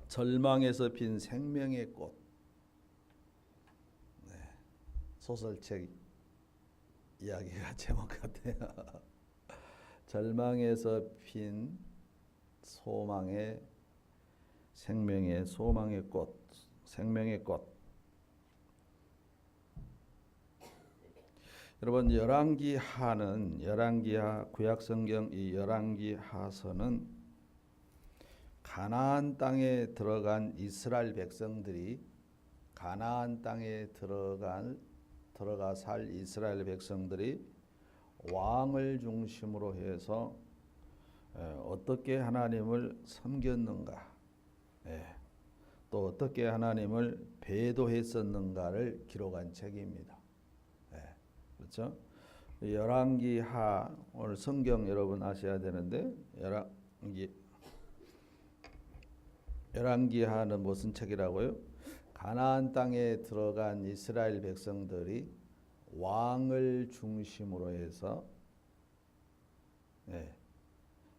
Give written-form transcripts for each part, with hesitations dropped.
절망에서 핀 생명의 꽃. 네, 소설책 이야기가 제목 같아요. 절망에서 핀 소망의 생명의 소망의 꽃, 생명의 꽃. 여러분 열왕기하는 열왕기하 구약성경 이 열왕기하서는 가나안 땅에 들어간 이스라엘 백성들이 가나안 땅에 들어가 살 이스라엘 백성들이 왕을 중심으로 해서 어떻게 하나님을 섬겼는가, 또 어떻게 하나님을 배도했었는가를 기록한 책입니다. 그렇죠? 열왕기하 오늘 성경 여러분 아셔야 되는데 열왕기하는 무슨 책이라고요? 가나안 땅에 들어간 이스라엘 백성들이 왕을 중심으로 해서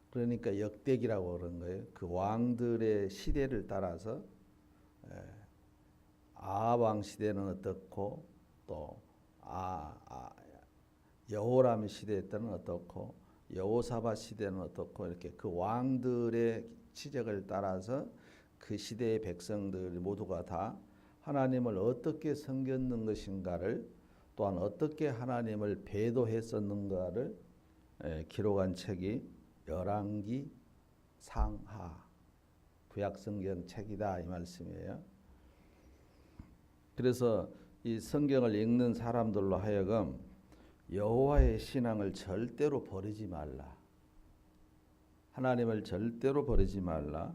그러니까 역대기라고 그런 거예요. 그 왕들의 시대를 따라서 아합 왕 시대는 어떻고 또 여호람 시대 때는 어떻고 여호사밧 시대는 어떻고 이렇게 그 왕들의 지적을 따라서 그 시대의 백성들 모두가 다 하나님을 어떻게 섬겼는 것인가를 또한 어떻게 하나님을 배도했었는가를 기록한 책이 열왕기 상하 구약성경 책이다 이 말씀이에요. 그래서 이 성경을 읽는 사람들로 하여금 여호와의 신앙을 절대로 버리지 말라. 하나님을 절대로 버리지 말라.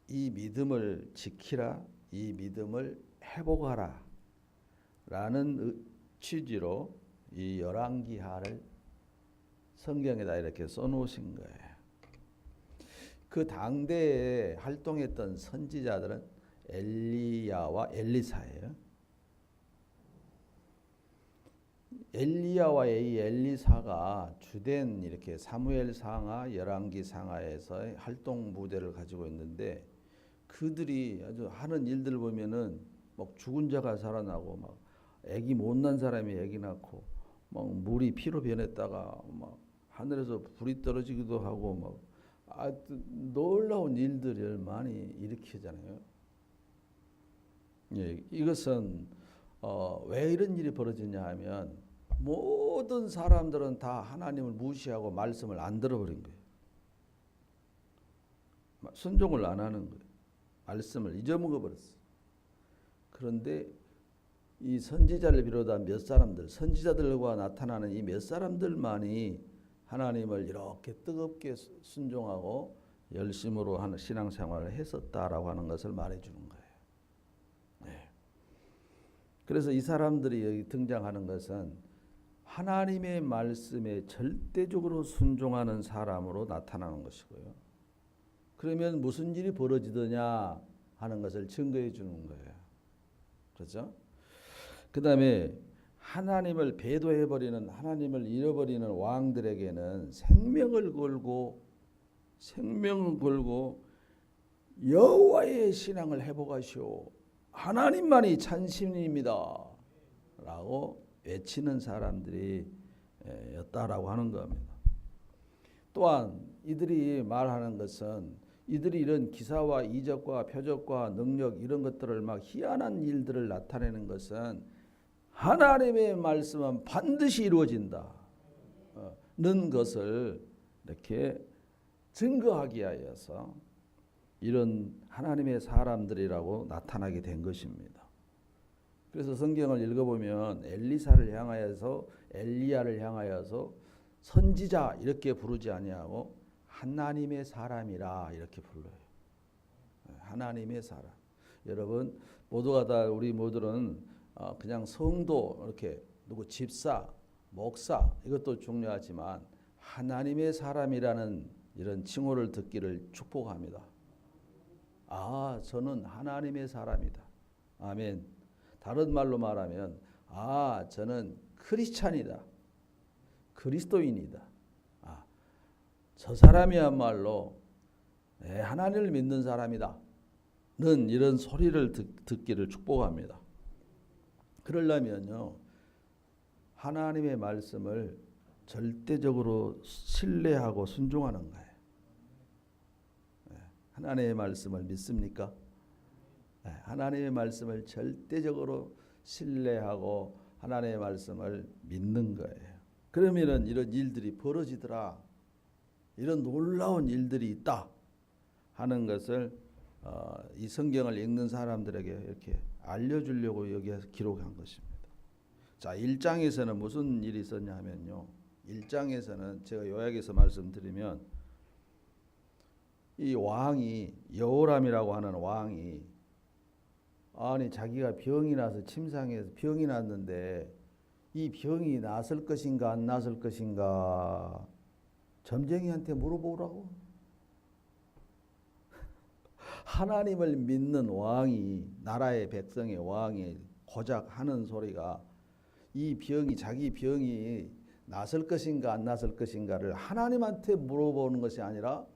이 믿음을 지키라. 이 믿음을 회복하라. 라는 취지로 이 열왕기하를 성경에다 이렇게 써놓으신 거예요. 그 당대에 활동했던 선지자들은 엘리야와 엘리사예요. 엘리야와 엘리사가 주된 이렇게 사무엘상하, 열왕기상하에서 활동 무대를 가지고 있는데 그들이 아주 하는 일들 보면은 막 죽은 자가 살아나고 막 아기 못난 사람이 아기 낳고 막 물이 피로 변했다가 막 하늘에서 불이 떨어지기도 하고 막 놀라운 일들을 많이 일으키잖아요. 이것은 왜 이런 일이 벌어지냐 하면 모든 사람들은 다 하나님을 무시하고 말씀을 안 들어버린 거예요. 순종을 안 하는 거예요. 말씀을 잊어먹어 버렸어요. 그런데 이 선지자를 비롯한 몇 사람들, 선지자들과 나타나는 이 몇 사람들만이 하나님을 이렇게 뜨겁게 순종하고 열심으로 하는 신앙생활을 했었다라고 하는 것을 말해주는 거예요. 그래서 이 사람들이 여기 등장하는 것은 하나님의 말씀에 절대적으로 순종하는 사람으로 나타나는 것이고요. 그러면 무슨 일이 벌어지더냐 하는 것을 증거해 주는 거예요. 그렇죠? 그 다음에 하나님을 배도해버리는 하나님을 잃어버리는 왕들에게는 생명을 걸고 여호와의 신앙을 회복하시오. 하나님만이 찬신입니다. 라고 외치는 사람들이 였다라고 하는 겁니다. 또한 이들이 말하는 것은 이들이 이런 기사와 이적과 표적과 능력 이런 것들을 막 희한한 일들을 나타내는 것은 하나님의 말씀은 반드시 이루어진다. 는 것을 이렇게 증거하기 위하여서 이런 하나님의 사람들이라고 나타나게 된 것입니다. 그래서 성경을 읽어보면 엘리사를 향하여서 엘리야를 향하여서 선지자 이렇게 부르지 아니하고 하나님의 사람이라 이렇게 불러요. 하나님의 사람. 여러분 모두가 다 우리 모두는 그냥 성도 이렇게 누구 집사, 목사 이것도 중요하지만 하나님의 사람이라는 이런 칭호를 듣기를 축복합니다. 저는 하나님의 사람이다. 아멘. 다른 말로 말하면 저는 크리스찬이다. 그리스도인이다. 저 사람이야말로 하나님을 믿는 사람이다 는 이런 소리를 듣기를 축복합니다. 그러려면요 하나님의 말씀을 절대적으로 신뢰하고 순종하는 거예요. 하나님의 말씀을 믿습니까? 하나님의 말씀을 절대적으로 신뢰하고 하나님의 말씀을 믿는 거예요. 그러면은 이런 일들이 벌어지더라. 이런 놀라운 일들이 있다 하는 것을 이 성경을 읽는 사람들에게 이렇게 알려주려고 여기에서 기록한 것입니다. 자, 1장에서는 무슨 일이 있었냐 하면요. 1장에서는 제가 요약해서 말씀드리면 이 왕이 여호람이라고 하는 왕이 아니 자기가 병이 나서 침상에서 병이 났는데 이 병이 났을 것인가 안 났을 것인가 점쟁이한테 물어보라고. 하나님을 믿는 왕이 나라의 백성의 왕이 고작 하는 소리가 이 병이 자기 병이 났을 것인가 안 났을 것인가를 하나님한테 물어보는 것이 아니라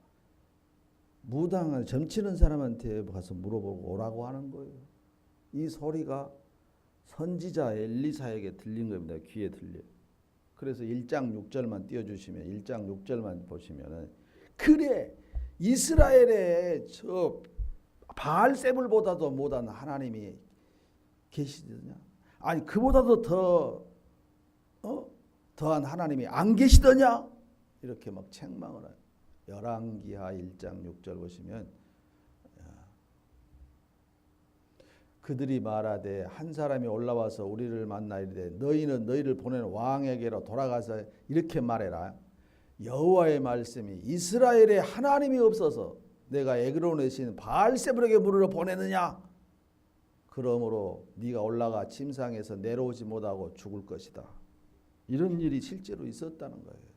무당을 점치는 사람한테 가서 물어보고 오라고 하는 거예요. 이 소리가 선지자 엘리사에게 들린 겁니다. 귀에 들려요. 그래서 1장 6절만 띄워주시면 1장 6절만 보시면은 그래 이스라엘의 저 바알세불보다도 못한 하나님이 계시더냐? 아니 그보다도 더한 하나님이 안 계시더냐? 이렇게 막 책망을 해요. 열왕기하 1장 6절 보시면 그들이 말하되 한 사람이 올라와서 우리를 만나 이르되 너희는 너희를 보내는 왕에게로 돌아가서 이렇게 말해라. 여호와의 말씀이 이스라엘에 하나님이 없어서 내가 에그론에 신 바알세불에게 물으러 보내느냐? 그러므로 네가 올라가 침상에서 내려오지 못하고 죽을 것이다. 이런 일이 실제로 있었다는 거예요.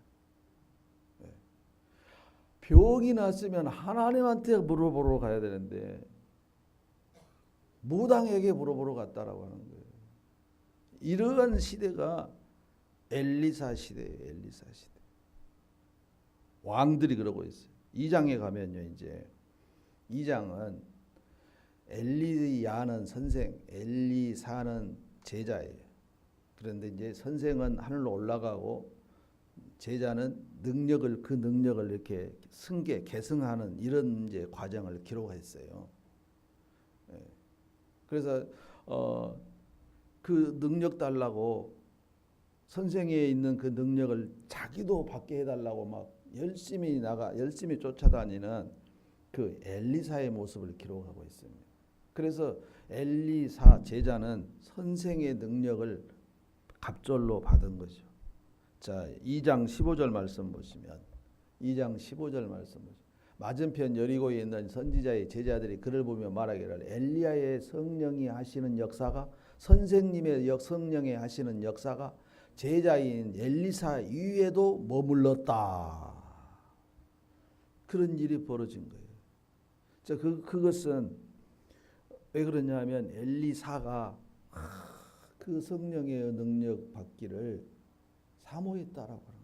병이 났으면 하나님한테 물어보러 가야 되는데 무당에게 물어보러 갔다라고 하는 거예요. 이러한 시대가 엘리사 시대예요. 엘리사 시대. 왕들이 그러고 있어요. 2장에 가면요. 이제 2장은 엘리야는 선생, 엘리사는 제자예요. 그런데 이제 선생은 하늘로 올라가고 제자는 그 능력을 이렇게 계승하는 이런 이제 과정을 기록했어요. 그래서 그 능력 달라고 선생에 있는 그 능력을 자기도 받게 해달라고 막 열심히 쫓아다니는 그 엘리사의 모습을 기록하고 있습니다. 그래서 엘리사 제자는 선생의 능력을 갑절로 받은 거죠. 자, 2장 15절 말씀 보시면 2장 15절 말씀 보시면 맞은편 여리고에 있는 선지자의 제자들이 그를 보며 말하기를 엘리야의 성령이 하시는 역사가 선생님의 성령이 하시는 역사가 제자인 엘리사 위에도 머물렀다. 그런 일이 벌어진 거예요. 자, 그것은 왜 그러냐 하면 엘리사가 그 성령의 능력 받기를 사모했다라고 하는 거예요.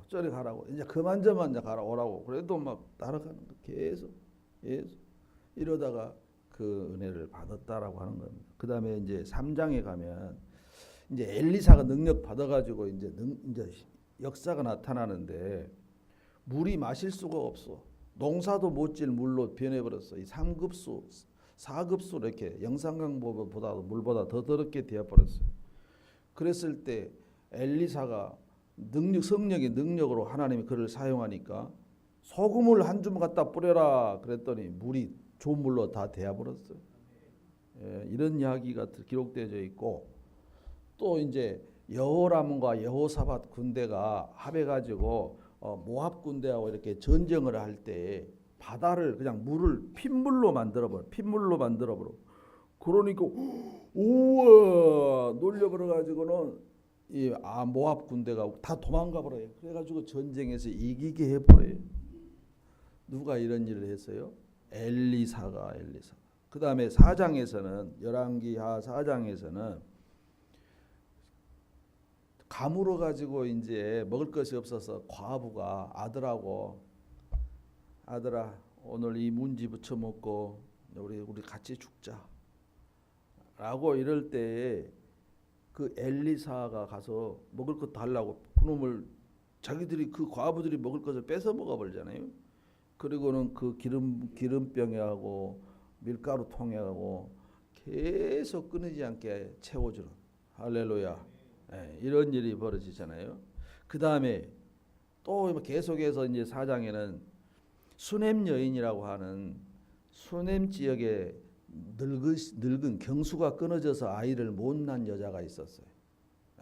저리 가라고. 이제 그만 가라 오라고. 그래도 막 따라가는 거 계속 이러다가 그 은혜를 받았다라고 하는 겁니다. 그 다음에 이제 3장에 가면 이제 엘리사가 능력 받아가지고 이제 역사가 나타나는데 물이 마실 수가 없어. 농사도 못질 물로 변해버렸어. 이 3급수, 4급수 이렇게 영산강보다도 물보다 더 더럽게 되어버렸어요. 그랬을 때 엘리사가 성령의 능력으로 하나님이 그를 사용하니까 소금을 한 줌 갖다 뿌려라 그랬더니 물이 좋은 물로 다 되어버렸어요. 이런 이야기가 기록되어 있고 또 이제 여호람과 여호사밧 군대가 합해가지고 모압 군대하고 이렇게 전쟁을 할 때 바다를 그냥 물을 핏물로 만들어버려. 그러니까 우와 놀려버려가지고는 이 모압 군대가 다 도망가 버려요. 그래가지고 전쟁에서 이기게 해버려요. 누가 이런 일을 했어요? 엘리사가. 그 다음에 4장에서는 열왕기하 4장에서는 가물어 가지고 이제 먹을 것이 없어서 과부가 아들하고 아들아 오늘 이 문지 부쳐 먹고 우리 같이 죽자 라고 이럴 때에 그 엘리사가 가서 먹을 것 달라고 그놈을 자기들이 그 과부들이 먹을 것을 뺏어 먹어 버리잖아요. 그리고는 그 기름병에 하고 밀가루 통에 하고 계속 끊이지 않게 채워주는 할렐루야. 예, 이런 일이 벌어지잖아요. 그 다음에 또 계속해서 이제 4장에는 수넴 여인이라고 하는 수넴 지역에 늙은 경수가 끊어져서 아이를 못 낳은 여자가 있었어요.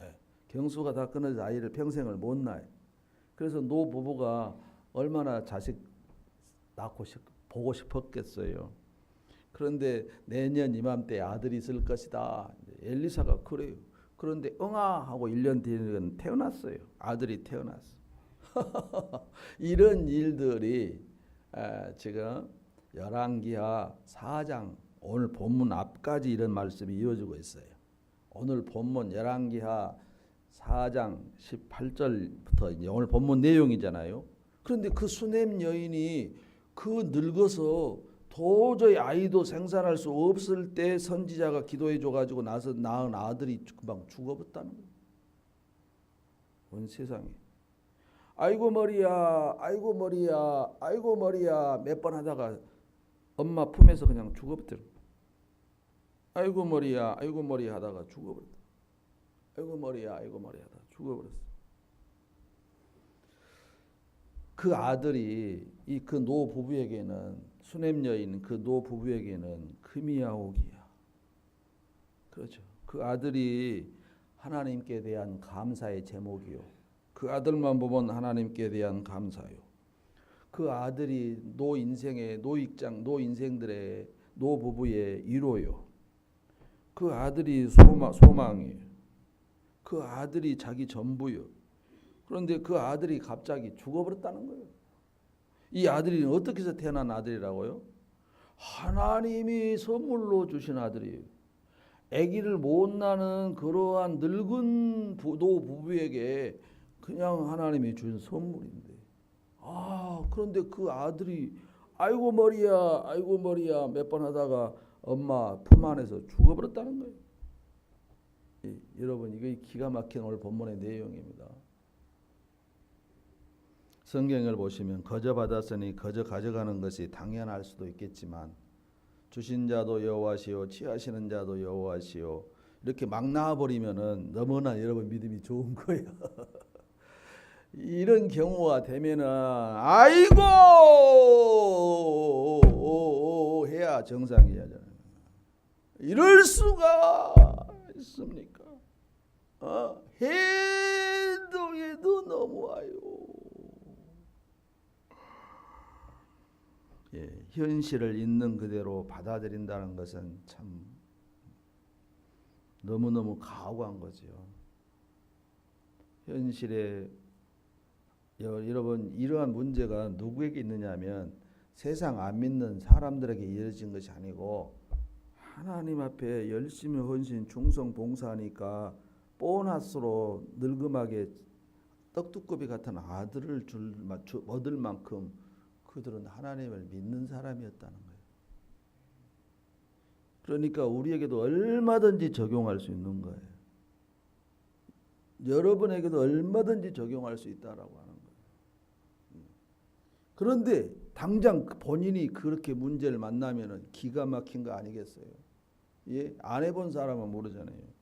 예, 경수가 다 끊어져서 아이를 평생을 못 낳아요. 그래서 노 부부가 얼마나 자식 보고 싶었겠어요. 그런데 내년 이맘때 아들이 있을 것이다. 엘리사가 그래요. 그런데 응아 하고 1년 뒤에는 태어났어요. 아들이 태어났어. 이런 일들이 지금 열왕기하 4장 오늘 본문 앞까지 이런 말씀이 이어지고 있어요. 오늘 본문 열왕기하 4장 18절부터 이제 오늘 본문 내용이잖아요. 그런데 그 수넴 여인이 그 늙어서 도저히 아이도 생산할 수 없을 때 선지자가 기도해 줘가지고 나서 낳은 아들이 금방 죽어버렸다는 거예요. 온 세상에. 아이고 머리야, 아이고 머리야, 아이고 머리야 몇 번 하다가 엄마 품에서 그냥 죽어버렸어요. 아이고 머리야, 아이고 머리 하다가 죽어버렸다. 아이고 머리야, 아이고 머리 하다가 죽어버렸어. 그 아들이 이 그 노 부부에게는 수넴 여인 그 노 부부에게는 금이야 옥이야. 그렇죠. 그 아들이 하나님께 대한 감사의 제목이요. 그 아들만 보면 하나님께 대한 감사요. 그 아들이 노 인생의 노 인생들의 노 부부의 위로요. 그 아들이 소망이에요. 그 아들이 자기 전부요. 그런데 그 아들이 갑자기 죽어버렸다는 거예요. 이 아들이 어떻게 해서 태어난 아들이라고요? 하나님이 선물로 주신 아들이에요. 아기를 못 낳는 그러한 늙은 노 부부에게 그냥 하나님이 준 선물인데, 그런데 그 아들이 아이고 머리야, 아이고 머리야 몇 번 하다가 엄마 품 안에서 죽어버렸다는 거예요. 여러분 이게 기가 막힌 오늘 본문의 내용입니다. 성경을 보시면 거저 받았으니 거저 가져가는 것이 당연할 수도 있겠지만 주신 자도 여호와시요 취하시는 자도 여호와시요 이렇게 막 나와버리면은 너무나 여러분 믿음이 좋은 거예요. 이런 경우가 되면은 아이고 해야 정상이야. 이럴 수가 있습니까? 해도 너무와요. 예, 현실을 있는 그대로 받아들인다는 것은 참 너무너무 가혹한 거죠. 현실에 여러분 이러한 문제가 누구에게 있느냐면 세상 안 믿는 사람들에게 이어진 것이 아니고 하나님 앞에 열심히 헌신 충성 봉사하니까 보너스로 늙음하게 떡두꺼비 같은 아들을 얻을 만큼 그들은 하나님을 믿는 사람이었다는 거예요. 그러니까 우리에게도 얼마든지 적용할 수 있는 거예요. 여러분에게도 얼마든지 적용할 수 있다라고 하는 거예요. 그런데 당장 본인이 그렇게 문제를 만나면은 기가 막힌 거 아니겠어요? 예, 안 해본 사람은 모르잖아요.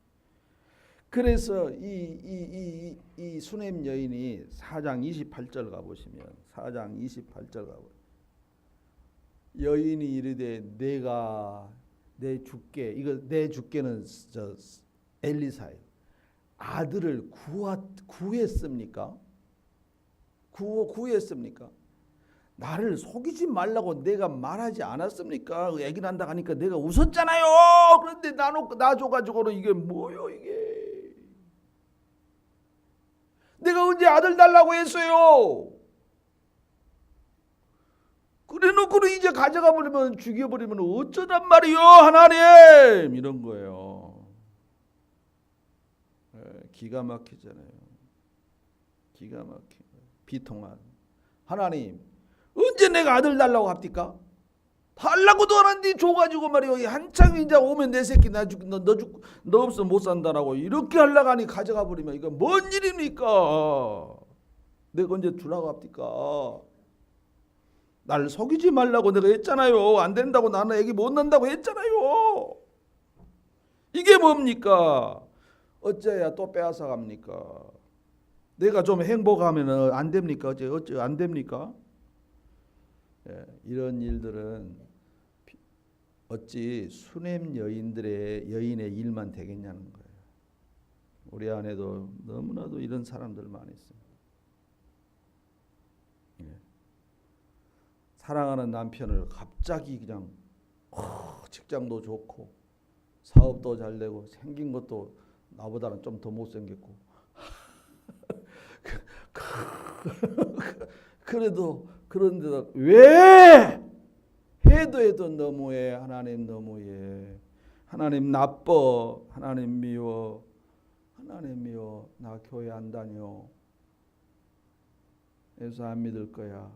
그래서 이 수넴 여인이 4장 28절 가보시면 4장 28절 가보 여인이 이르되 내가 내 주께 이거 내 주께는 저 엘리사예요. 아들을 구했습니까? 구했습니까? 나를 속이지 말라고 내가 말하지 않았습니까? 애기 난다 하니까 내가 웃었잖아요. 그런데 나 줘가지고는 이게 뭐요 이게? 내가 언제 아들 달라고 했어요? 그래놓고는 이제 가져가 버리면 죽여버리면 어쩌단 말이요 하나님 이런 거예요. 기가 막히잖아요. 기가 막히고 비통한 하나님 언제 내가 아들 달라고 합니까? 달라고도 안 하는데 줘가지고 말이요. 한창 이제 오면 내 새끼 너 없으면 못 산다라고 이렇게 하려고 하니 가져가 버리면 이거 뭔 일입니까? 내가 언제 주라고 합니까? 날 속이지 말라고 내가 했잖아요. 안 된다고 나는 애기 못 낳는다고 했잖아요. 이게 뭡니까? 어째야 또 빼앗아 갑니까? 내가 좀 행복하면 안 됩니까? 어째 안 됩니까? 예, 이런 일들은 어찌 수냄 여인의 일만 되겠냐는 거예요. 우리 안에도 너무나도 이런 사람들 많이 있습니다. 예. 사랑하는 남편을 갑자기 그냥 직장도 좋고 사업도 잘 되고 생긴 것도 나보다는 좀 더 못생겼고 그래도 그런데도 왜 해도 너무해. 하나님 너무해. 하나님 나빠. 하나님 미워. 하나님 미워. 나 교회 안 다녀. 예수 안 믿을 거야.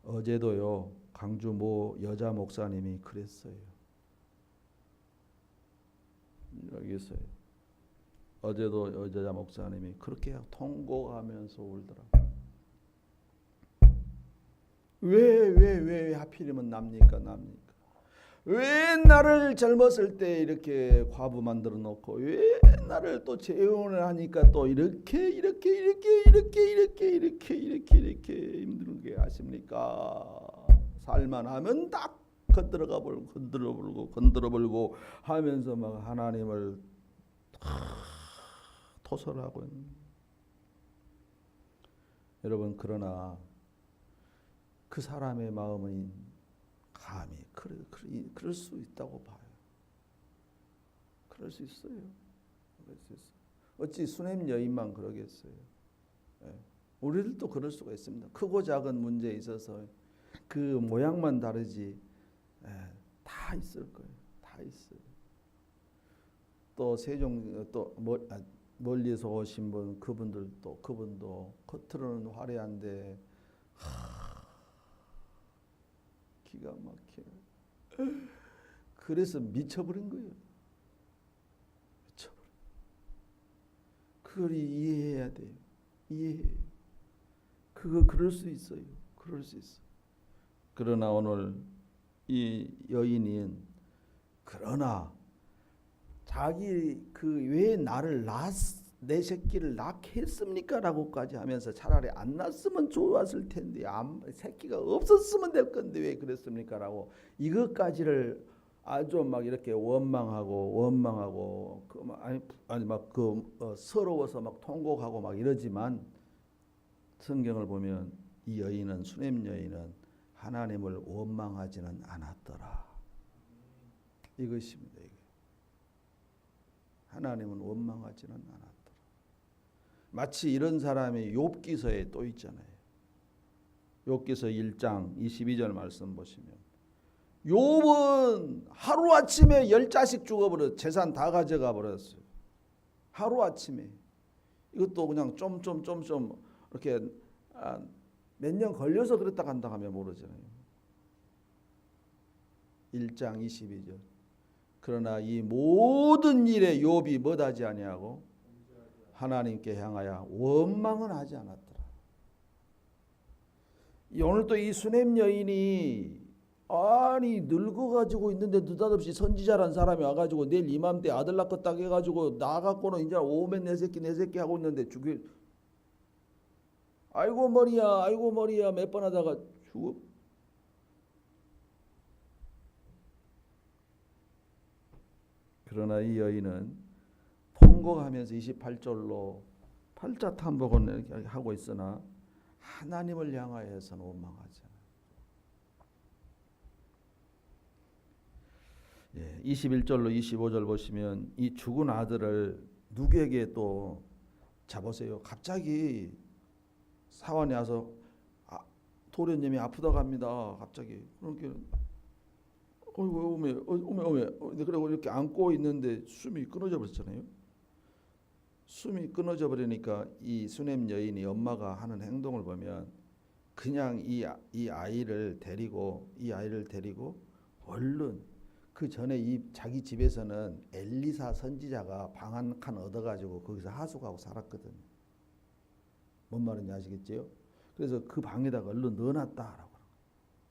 어제도요 강주 모 여자 목사님이 그랬어요. 여기 있어요. 어제도 여자 목사님이 그렇게 통곡하면서 울더라고요. 왜 하필이면 납니까? 왜 나를 젊었을 때 이렇게 과부 만들어 놓고 왜 나를 또 재혼을 하니까 또 이렇게 힘들게 하십니까? 살만하면 딱 건드려 벌고 하면서 막 하나님을 토설하고 있는. 여러분 그러나 그 사람의 마음은 감히 그럴 수 있다고 봐요. 그럴 수 있어요. 어찌 수냄 여인만 그러겠어요. 예. 우리들도 그럴 수가 있습니다. 크고 작은 문제에 있어서 그 모양만 다르지 다 있을 거예요. 다 있어요. 또 멀리서 오신 분 그분도 겉으로는 화려한데 기가 막혀. 그래서 미쳐버린 거예요. 그걸 이해해야 돼요. 그럴 수 있어요. 그러나 오늘 이 여인은 그러나 자기 왜 나를 내 새끼를 낳게 했습니까? 라고까지 하면서 차라리 안 낳았으면 좋았을 텐데 새끼가 없었으면 될 건데 왜 그랬습니까? 라고 이것까지를 아주 막 이렇게 원망하고 서러워서 막 통곡하고 막 이러지만 성경을 보면 이 여인은 수냄 여인은 하나님을 원망하지는 않았더라. 이것입니다. 하나님은 원망하지는 않았더라. 마치 이런 사람이 욥기서에 또 있잖아요. 욥기서 1장 22절 말씀 보시면 욥은 하루아침에 10자식 죽어버렸어요. 재산 다 가져가 버렸어요. 하루아침에. 이것도 그냥 좀 이렇게 몇 년 걸려서 그랬다 간다 하면 모르잖아요. 1장 22절. 그러나 이 모든 일에 욥이 뭐하지 아니하고 하나님께 향하여 원망은 하지 않았더라. 오늘 또 이 수냄 여인이 늙어가지고 있는데 느닷없이 선지자란 사람이 와가지고 내일 이맘때 아들 낳겠다 해가지고 나가고는 이제 오면 내 새끼 하고 있는데 아이고 머리야 몇 번 하다가 죽어. 그러나 이 여인은 통곡하면서 28절로 팔자탐복은 이렇게 하고 있으나 하나님을 향하여서는 원망하지 않아요. 21절로 25절 보시면 이 죽은 아들을 누구에게 또 잡으세요. 갑자기 사원에 와서 도련님이 아프다고 합니다. 갑자기 그렇게 어메 그리고 이렇게 안고 있는데 숨이 끊어져 버렸잖아요. 숨이 끊어져 버리니까 이 수냄 여인이 엄마가 하는 행동을 보면 그냥 이 아이를 데리고 얼른 그 전에 이 자기 집에서는 엘리사 선지자가 방 한 칸 얻어가지고 거기서 하숙하고 살았거든. 뭔 말인지 아시겠지요? 그래서 그 방에다가 얼른 넣어놨다라고.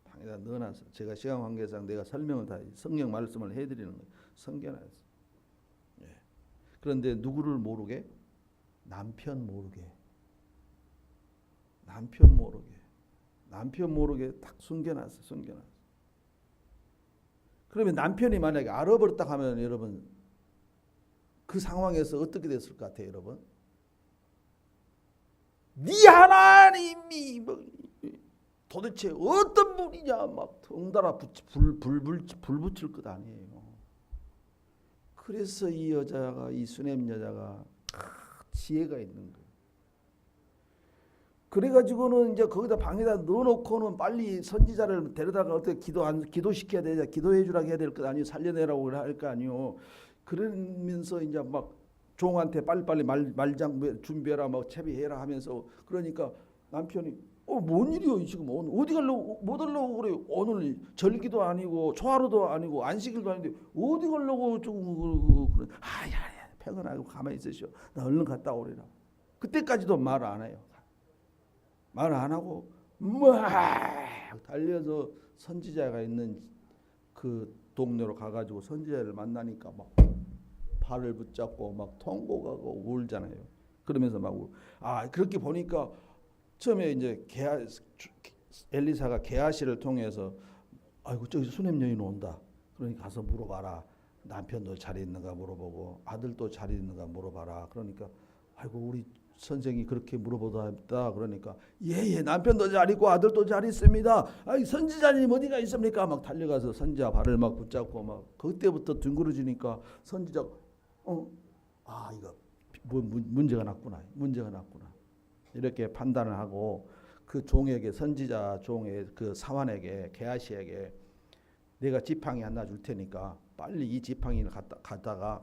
방에다 넣어놨어. 제가 시간 관계상 내가 설명을 다 성경 말씀을 해드리는 거예요. 성겨놨어. 예. 그런데 누구를 모르게? 남편 모르게 딱 숨겨놨어. 그러면 남편이 만약에 알아버렸다 하면 여러분 그 상황에서 어떻게 됐을 것 같아요, 여러분? 네 하나님이 뭐 도대체 어떤 분이냐 막 덩달아 불 붙일 것 아니에요. 그래서 이 여자가 이 수넴 여자가 지혜가 있는 거예요. 그래가지고는 이제 거기다 방에다 넣어놓고는 빨리 선지자를 데려다가 어떻게 기도시켜야 되냐, 기도해 주라고 해야 될 거 아니에요. 살려내라고 할 거 아니에요. 그러면서 이제 막 종한테 빨리빨리 말장 준비해라, 막 채비해라 하면서 그러니까 남편이 뭔 일이요 지금 오늘 어디 가려고 못 가려고 그래요. 오늘 절기도 아니고 초하루도 아니고 안식일도 아닌데 어디 가려고 좀 그래. 야 평안하고 가만히 있으시오. 나 얼른 갔다 오리라. 그때까지도 말 안 해요. 말 안 하고 막 달려서 선지자가 있는 그 동네로 가가지고 선지자를 만나니까 막 발을 붙잡고 막 통곡하고 울잖아요. 그러면서 막 그렇게 보니까 처음에 이제 엘리사가 게하시를 통해서 아이고 저기 수넴 여인 온다. 그러니까 가서 물어봐라. 남편도 잘 있는가 물어보고 아들도 잘 있는가 물어봐라. 그러니까 아이고 우리 선생이 그렇게 물어보다 그러니까 예 남편도 잘 있고 아들도 잘 있습니다. 선지자님 어디가 있습니까? 막 달려가서 선지자 발을 막 붙잡고 막 그때부터 둥그러지니까 선지자 이거 뭐 문제가 났구나 이렇게 판단을 하고 그 종에게 선지자 종의 그 사환에게 게하시에게 내가 지팡이 하나 줄 테니까 빨리 이 지팡이를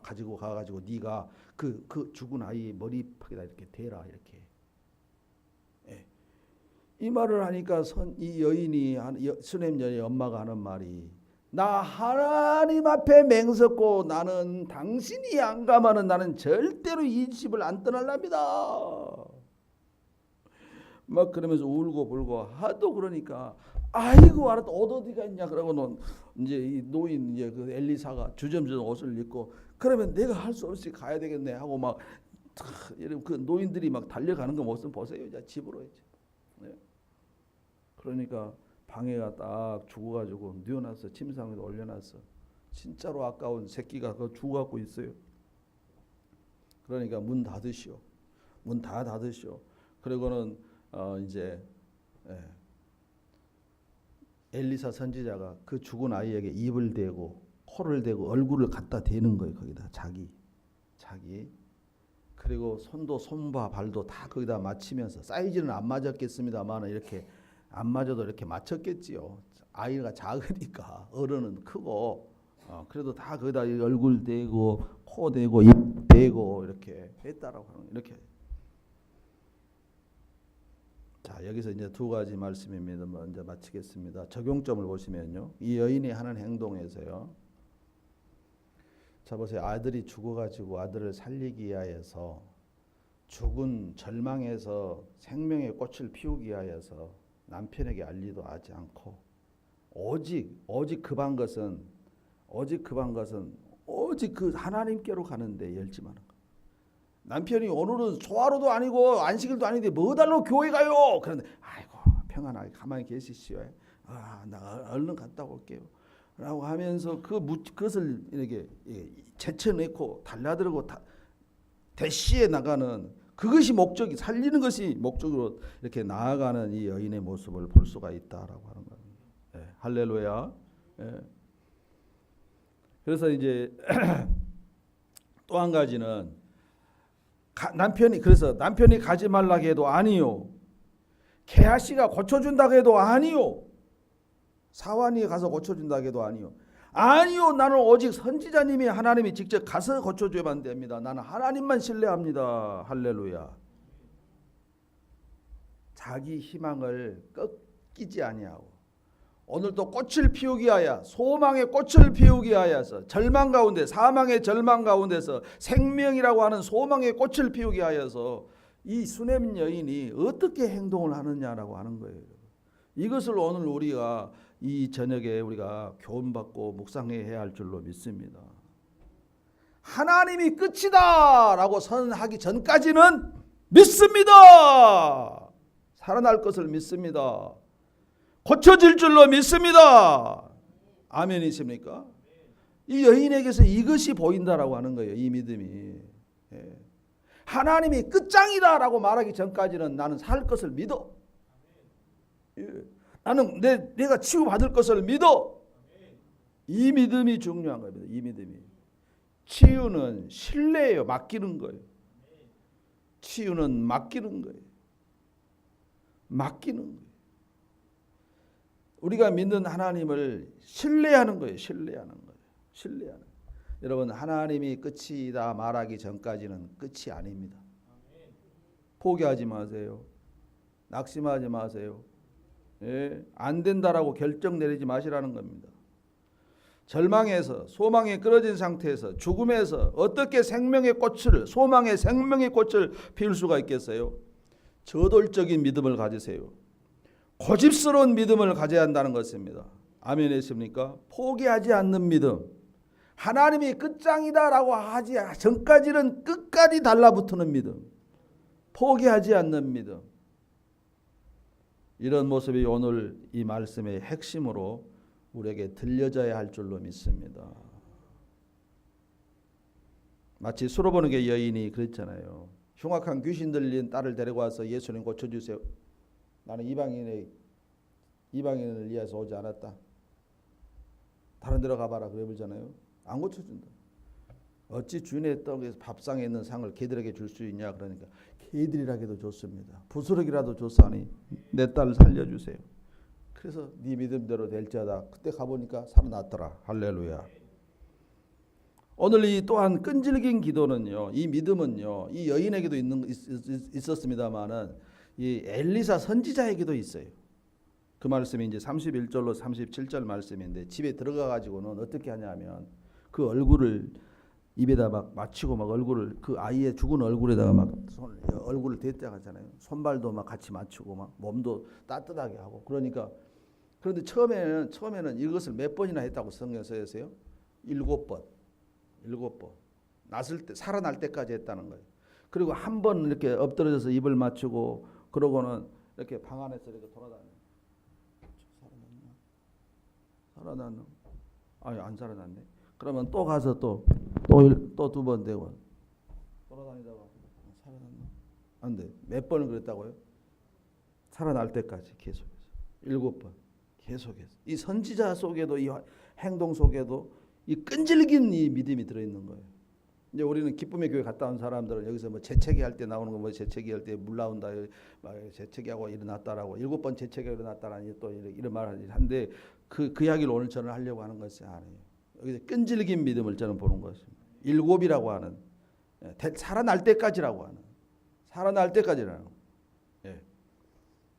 가지고 가가지고 네가 그 죽은 아이 머리팍에다 이렇게 대라 이렇게. 예. 이 말을 하니까 이 여인이 수넴 여인의 엄마가 하는 말이 나 하나님 앞에 맹섰고 나는 당신이 안 가면은 나는 절대로 이 집을 안 떠날랍니다. 막 그러면서 울고 불고 하도 그러니까 아이고 알았다 옷 어디가 있냐 그러고는 이제 이 노인 이제 그 엘리사가 주섬주섬 옷을 입고 그러면 내가 할 수 없이 가야 되겠네 하고 막 그 노인들이 막 달려가는 거 모습 보세요. 이제 집으로 이제. 네. 그러니까 방에가 딱 죽어가지고 뉘어놨어. 침상에도 올려놨어. 진짜로 아까운 새끼가 그거 죽어갖고 있어요. 그러니까 문 닫으시오. 문 다 닫으시오. 그리고는 이제 엘리사 선지자가 그 죽은 아이에게 입을 대고 코를 대고 얼굴을 갖다 대는 거예요. 거기다 자기 그리고 손과 발도 다 거기다 맞추면서 사이즈는 안 맞았겠습니다만 이렇게 안 맞아도 이렇게 맞췄겠지요. 아이가 작으니까 어른은 크고 그래도 다 거기다 얼굴 대고 코 대고 입 대고 이렇게 했다라고 하는 거예요. 이렇게. 자 여기서 이제 두 가지 말씀입니다. 먼저 마치겠습니다. 적용점을 보시면요, 이 여인이 하는 행동에서요. 자 보세요. 아들이 죽어가지고 아들을 살리기 위하여서 죽은 절망에서 생명의 꽃을 피우기 위하여서 남편에게 알리도 하지 않고 오직 급한 것은 오직 그 하나님께로 가는데 열심하는 거. 남편이 오늘은 소하루도 아니고 안식일도 아닌데 뭐 달라고 교회 가요? 그런데 아이고 평안하게 가만히 계시시오. 나 얼른 갔다 올게요. 라고 하면서 그것을 이렇게 제쳐내고 달라들고 대시에 나가는 그것이 목적이 살리는 것이 목적으로 이렇게 나아가는 이 여인의 모습을 볼 수가 있다라고 하는 거예요. 예, 할렐루야. 예. 그래서 이제 또 한 가지는 남편이 가지 말라고 해도 아니요. 게하시가 고쳐준다고 해도 아니요. 사환이 가서 고쳐준다고 해도 아니요. 아니요. 나는 오직 선지자님이 하나님이 직접 가서 고쳐줘야만 됩니다. 나는 하나님만 신뢰합니다. 할렐루야. 자기 희망을 꺾이지 아니하고 오늘도 꽃을 피우기 위하여 소망의 꽃을 피우기 위하여서 절망 가운데 사망의 절망 가운데서 생명이라고 하는 소망의 꽃을 피우기 위하여서 이 수냄 여인이 어떻게 행동을 하느냐라고 하는 거예요. 이것을 오늘 우리가 이 저녁에 우리가 교훈받고 묵상해야 할 줄로 믿습니다. 하나님이 끝이다 라고 선언하기 전까지는 믿습니다. 살아날 것을 믿습니다. 고쳐질 줄로 믿습니다. 아멘이십니까? 이 여인에게서 이것이 보인다라고 하는 거예요. 이 믿음이. 하나님이 끝장이다라고 말하기 전까지는 나는 살 것을 믿어. 나는 내가 치유받을 것을 믿어. 이 믿음이 중요한 겁니다. 이 믿음이. 치유는 신뢰예요. 맡기는 거예요. 치유는 맡기는 거예요. 맡기는 거예요. 우리가 믿는 하나님을 신뢰하는 거예요. 신뢰하는 거예요. 신뢰하는 거예요. 여러분, 하나님이 끝이다 말하기 전까지는 끝이 아닙니다. 포기하지 마세요. 낙심하지 마세요. 안 된다라고 결정 내리지 마시라는 겁니다. 절망에서 소망에 끊어진 상태에서 죽음에서 어떻게 생명의 꽃을 소망의 생명의 꽃을 피울 수가 있겠어요? 저돌적인 믿음을 가지세요. 고집스러운 믿음을 가져야 한다는 것입니다. 아멘이십니까? 포기하지 않는 믿음. 하나님이 끝장이다라고 하지 전까지는 끝까지 달라붙는 믿음. 포기하지 않는 믿음. 이런 모습이 오늘 이 말씀의 핵심으로 우리에게 들려져야 할 줄로 믿습니다. 마치 수로보는게 여인이 그랬잖아요. 흉악한 귀신 들린 딸을 데리고 와서 예수님 고쳐주세요. 나는 이방인을 위해서 오지 않았다. 다른 데로 가봐라 그래 보잖아요. 안 고쳐준다. 어찌 주인의 떡에서 밥상에 있는 상을 개들에게 줄 수 있냐. 그러니까 개들이라도 좋습니다. 부스러기라도 줬사니 내 딸 살려주세요. 그래서 네 믿음대로 될지어다. 그때 가보니까 살아났더라. 할렐루야. 오늘 이 또한 끈질긴 기도는요. 이 믿음은요. 이 여인에게도 있었습니다만은 이 엘리사 선지자에게도 있어요. 그 말씀이 이제 31절로 37절 말씀인데 집에 들어가 가지고는 어떻게 하냐면 그 얼굴을 입에다 막 맞추고 막 얼굴을 그 아이의 죽은 얼굴에다가 막 얼굴을 대자 하잖아요. 손발도 막 같이 맞추고 막 몸도 따뜻하게 하고 그러니까 그런데 처음에는 이것을 몇 번이나 했다고 성경에 써요? 7번. 났을 때 살아날 때까지 했다는 거예요. 그리고 한 번 이렇게 엎드려져서 입을 맞추고 그러고는 이렇게 방 안에서 이렇게 돌아다녀. 살아났나? 아니 안 살아났네. 그러면 또 가서 또 두 번 되고 돌아다니다가 살아났나? 안 돼. 몇 번을 그랬다고요? 살아날 때까지 계속해서 7번 계속해서 이 선지자 속에도 이 행동 속에도 이 끈질긴 이 믿음이 들어있는 거예요. 이제 우리는 기쁨의 교회 갔다 온 사람들은 여기서 뭐 재채기 할 때 나오는 거 뭐 재채기 할 때 물 나온다 재채기하고 일어났다라고 7번 재채기가 일어났다라니 또 이런 말을 하는데 그 이야기를 오늘 저는 하려고 하는 것이 아니에요. 여기서 끈질긴 믿음을 저는 보는 것입니다. 7이라고 하는 살아날 때까지라고 하는 살아날 때까지라는 예.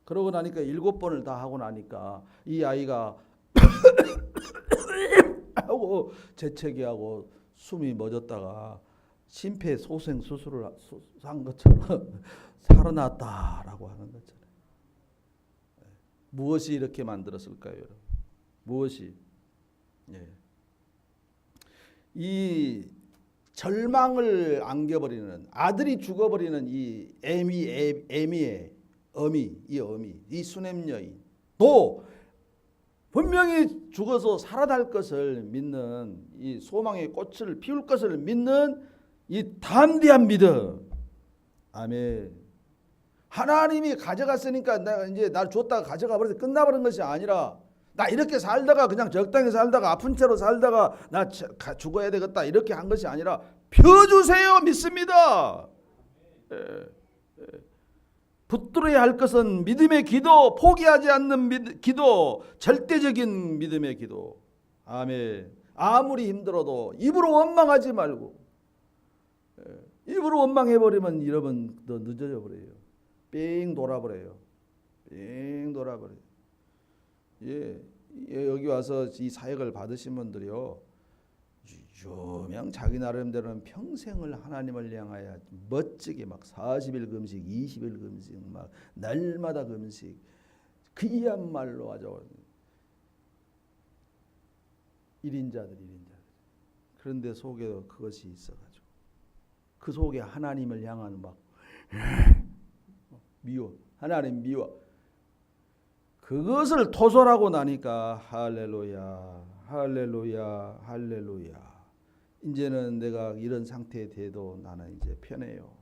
그러고 나니까 7번을 다 하고 나니까 이 아이가 하고 재채기하고 숨이 멎었다가 심폐소생 수술을 한 것처럼 살아났다라고 하는 것처럼 무엇이 이렇게 만들었을까요, 여러분? 무엇이? 예. 이 절망을 안겨버리는 아들이 죽어버리는 이 이 수냄 여인도 분명히 죽어서 살아날 것을 믿는 이 소망의 꽃을 피울 것을 믿는 이 담대한 믿음. 아멘. 하나님이 가져갔으니까 내가 이제 날 줬다가 가져가 버려서 끝나버린 것이 아니라 나 이렇게 살다가 그냥 적당히 살다가 아픈 채로 살다가 나 죽어야 되겠다 이렇게 한 것이 아니라 펴주세요 믿습니다. 붙들어야 할 것은 믿음의 기도, 포기하지 않는 기도, 절대적인 믿음의 기도. 아멘. 아무리 힘들어도 입으로 원망하지 말고 입으로 원망해버리면 여러분 더 늦어져 버려요. 뺑 돌아버려요. 빙 돌아버려요. 예, 여기 와서 이 사역을 받으신 분들이요, 유명 자기 나름대로는 평생을 하나님을 향하여 멋지게 막 40일 금식, 20일 금식, 막 날마다 금식, 그야말로 아주 1인자들. 그런데 속에도 그것이 있어가지고 그 속에 하나님을 향한 막 미워, 하나님 미워. 그것을 토설하고 나니까 할렐루야, 할렐루야, 할렐루야. 이제는 내가 이런 상태에 돼도 나는 이제 편해요.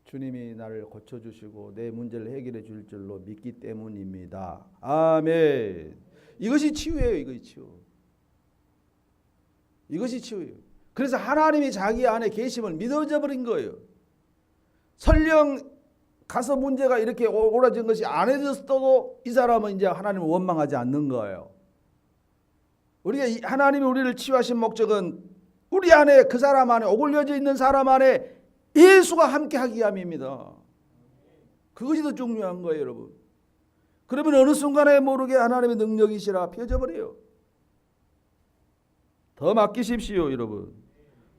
주님이 나를 고쳐주시고 내 문제를 해결해 줄 줄로 믿기 때문입니다. 아멘. 이것이 치유예요. 이것이 치유. 이것이 치유예요. 그래서 하나님이 자기 안에 계심을 믿어져 버린 거예요. 설령 가서 문제가 이렇게 오라진 것이 안 해졌어도 이 사람은 이제 하나님을 원망하지 않는 거예요. 우리가 하나님이 우리를 치유하신 목적은 우리 안에, 그 사람 안에, 오글려져 있는 사람 안에 예수가 함께하기 위함입니다. 그것이 더 중요한 거예요, 여러분. 그러면 어느 순간에 모르게 하나님의 능력이시라 펴져버려요. 더 맡기십시오, 여러분.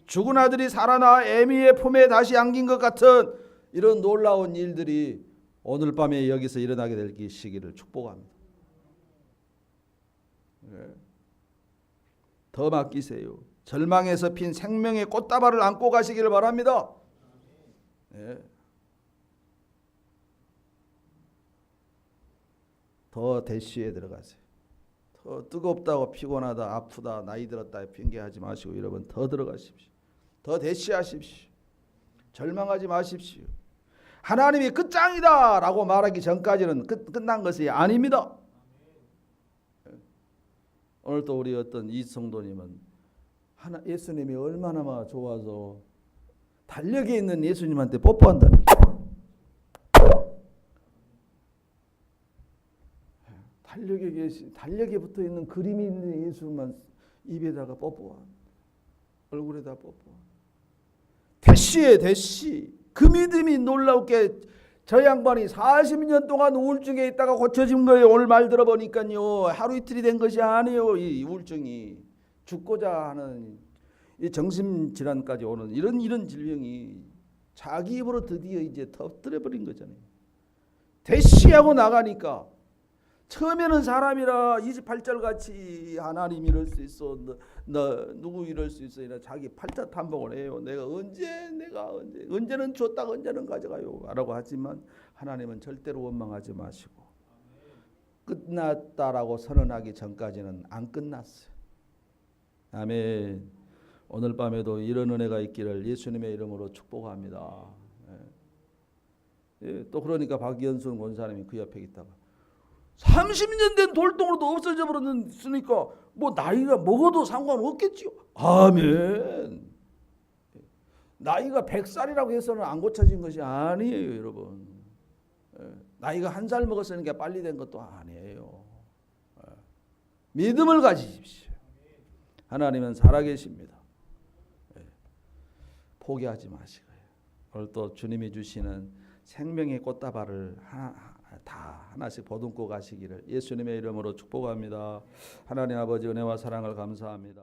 죽은 아들이 살아나 애미의 품에 다시 안긴 것 같은 이런 놀라운 일들이 오늘 밤에 여기서 일어나게 될 시기를 축복합니다. 네. 더 맡기세요. 절망에서 핀 생명의 꽃다발을 안고 가시기를 바랍니다. 네. 더 대시에 들어가세요. 더 뜨겁다고 피곤하다, 아프다, 나이 들었다 핑계하지 마시고 여러분 더 들어가십시오. 더 대시하십시오. 절망하지 마십시오. 하나님이 끝장이다 라고 말하기 전까지는 끝난 것이 아닙니다. 오늘 또 우리 어떤 이성도님은 예수님이 얼마나 좋아서 달력에 있는 예수님한테 뽀뽀한다는, 달력에 붙어 있는 그림이 있는 예수만 입에다가 뽀뽀한, 얼굴에다 뽀뽀한. 대시에 대시. 그 믿음이 놀랍게 저 양반이 40년 동안 우울증에 있다가 고쳐진 거예요. 오늘 말 들어보니까요. 하루 이틀이 된 것이 아니에요. 이 우울증이 죽고자 하는 이 정신질환까지 오는 이런 질병이 자기 입으로 드디어 이제 터뜨려 버린 거잖아요. 대시하고 나가니까 처음에는 사람이라 28절 같이 하나님 이럴 수 있어, 너 누구 이럴 수 있어, 이라 자기 팔자 탐복을 해요. 내가 언제는 줬다가 언제는 가져가요 라고 하지만 하나님은 절대로 원망하지 마시고 끝났다라고 선언하기 전까지는 안 끝났어요. 아멘. 오늘 밤에도 이런 은혜가 있기를 예수님의 이름으로 축복합니다. 예, 또 그러니까 박연순 권사님이 그 옆에 있다가 30년 된 돌덩어리도 없어져 버렸으니까 뭐 나이가 먹어도 상관없겠지요. 아멘. 나이가 100살이라고 해서는 안 고쳐진 것이 아니에요, 여러분. 나이가 1살 먹었으니까 빨리 된 것도 아니에요. 믿음을 가지십시오. 하나님은 살아계십니다. 포기하지 마시고요. 오늘 또 주님이 주시는 생명의 꽃다발을 다 하나씩 보듬고 가시기를 예수님의 이름으로 축복합니다. 하나님 아버지 은혜와 사랑을 감사합니다.